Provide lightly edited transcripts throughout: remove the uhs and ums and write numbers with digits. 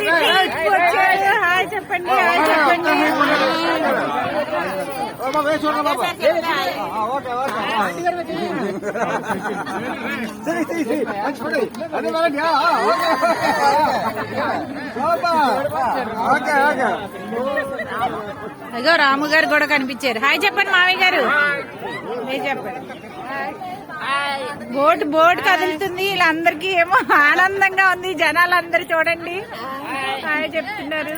Hi చెప్పండి, hi చెప్పండి. అయ్యో రాము గారు కూడా కనిపించారు. హాయ్ చెప్పండి మావయ్య గారు. చెప్పండి. బోట్ కదులుతుంది. వీళ్ళందరికీ ఏమో ఆనందంగా ఉంది. జనాలందరూ చూడండి హాయ్ చెప్తున్నారు.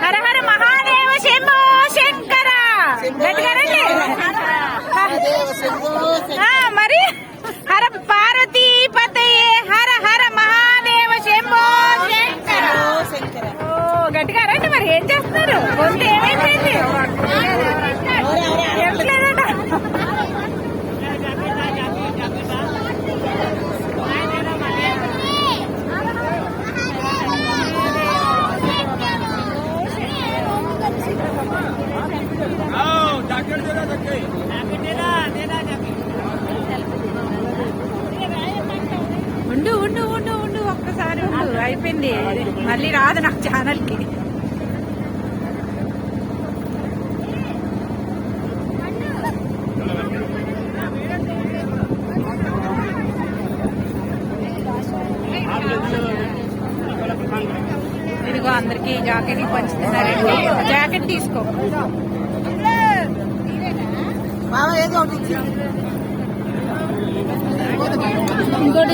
హర హర మహాదేవ శంభో శంకర. గట్టిగారండి మరి. హర పార్వతీ పతయే హర హర మహాదేవ శంభో శంకర. ఓ గట్టిగా రండి. మరి ఏం చేస్తున్నారు? గొంతు ఏమైపోయింది? లేదట. ఉండు ఉండు ఉండు ఉండు ఒక్కసారి ఉండు. అయిపోయింది, మళ్ళీ రాదు నాకు ఛానల్ కి. ఇదిగో అందరికి జాకెట్ పంచుతున్నారండి. జాకెట్ తీసుకో.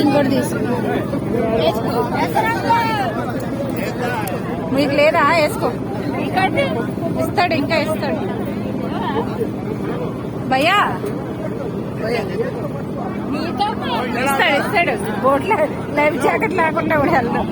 ఇంకోటి తీసుకో. మీకు లేదా? వేసుకో. ఇస్తాడు, ఇంకా ఇస్తాడు భయ్యా. ఇస్తాడు బోట్లో లైఫ్ జాకెట్ లేకుండా కూడా వెళ్దాం.